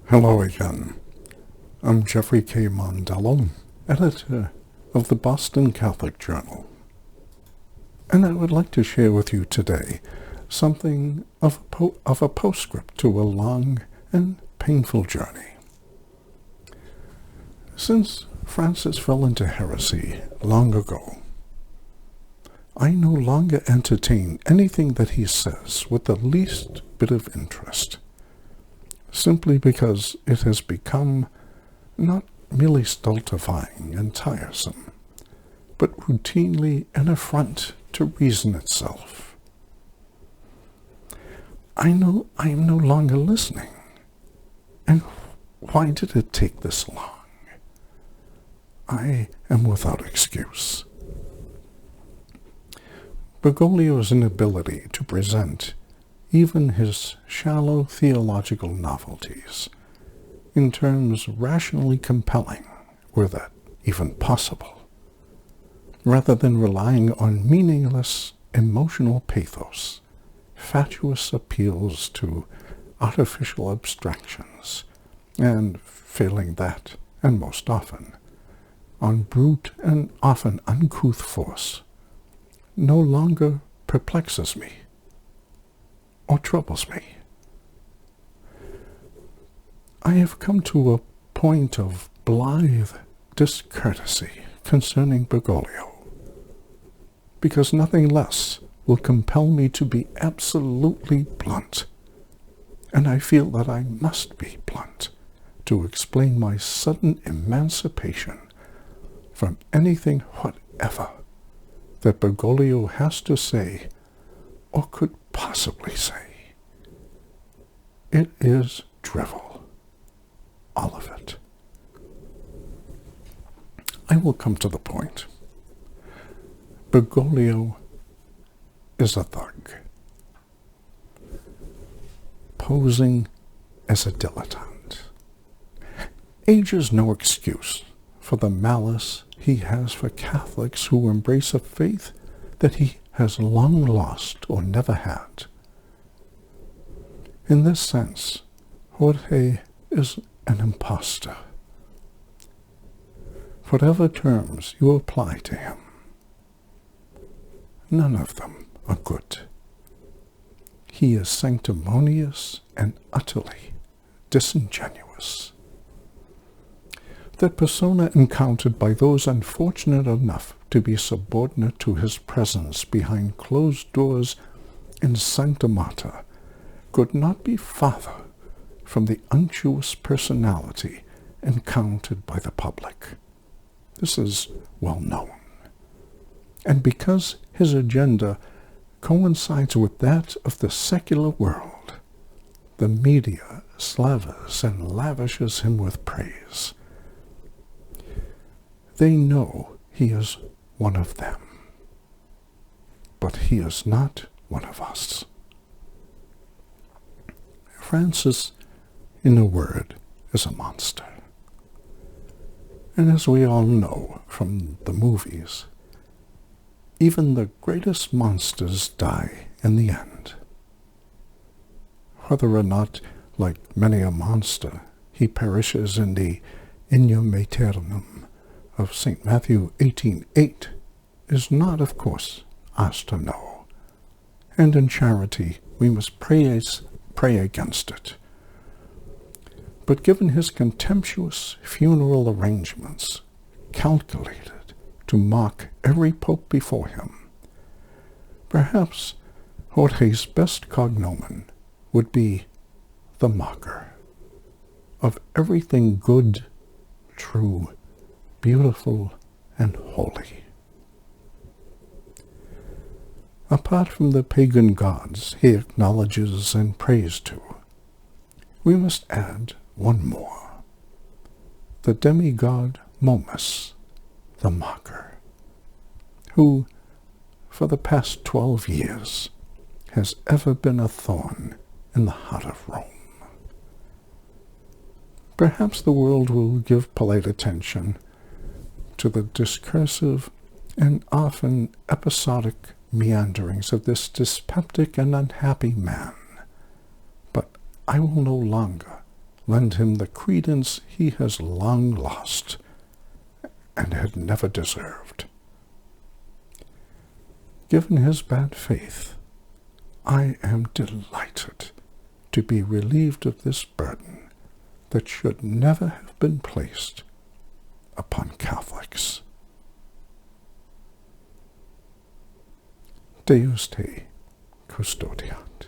Hello again. I'm Jeffrey K. Mondello, editor of the Boston Catholic Journal. And I would like to share with you today something of a postscript to a long and painful journey. Since Francis fell into heresy long ago, I no longer entertain anything that he says with the least bit of interest, simply because it has become not merely stultifying and tiresome, but routinely an affront to reason itself. I know I am no longer listening. And why did it take this long? I am without excuse. Bergoglio's inability to present even his shallow theological novelties in terms rationally compelling, were that even possible, rather than relying on meaningless emotional pathos, fatuous appeals to artificial abstractions, and, failing that, and most often, on brute and often uncouth force, no longer perplexes me or troubles me. I have come to a point of blithe discourtesy concerning Bergoglio, because nothing less will compel me to be absolutely blunt, and I feel that I must be blunt to explain my sudden emancipation from anything whatever that Bergoglio has to say or could possibly say. It is drivel, all of it. I will come to the point. Bergoglio is a thug, posing as a dilettante. Age is no excuse for the malice he has for Catholics who embrace a faith that he has long lost or never had. In this sense, Jorge is an impostor. Whatever terms you apply to him, none of them are good. He is sanctimonious and utterly disingenuous. That persona encountered by those unfortunate enough to be subordinate to his presence behind closed doors in Sancta Marta could not be farther from the unctuous personality encountered by the public. This is well known. And because his agenda coincides with that of the secular world, the media slavers and lavishes him with praise. They know he is one of them, but he is not one of us. Francis, in a word, is a monster. And as we all know from the movies, even the greatest monsters die in the end. Whether or not, like many a monster, he perishes in the Inium Aeternum of St. Matthew 18:8 is not, of course, ours to know. And in charity, we must pray against it. But given his contemptuous funeral arrangements, calculated to mock every pope before him, perhaps Jorge's best cognomen would be the mocker of everything good, true, beautiful, and holy. Apart from the pagan gods he acknowledges and prays to, we must add one more, the demigod Momus, the mocker, who, for the past 12 years, has ever been a thorn in the heart of Rome. Perhaps the world will give polite attention to the discursive and often episodic meanderings of this dyspeptic and unhappy man, but I will no longer lend him the credence he has long lost and had never deserved. Given his bad faith, I am delighted to be relieved of this burden that should never have been placed upon Catholics. Deus te custodiat.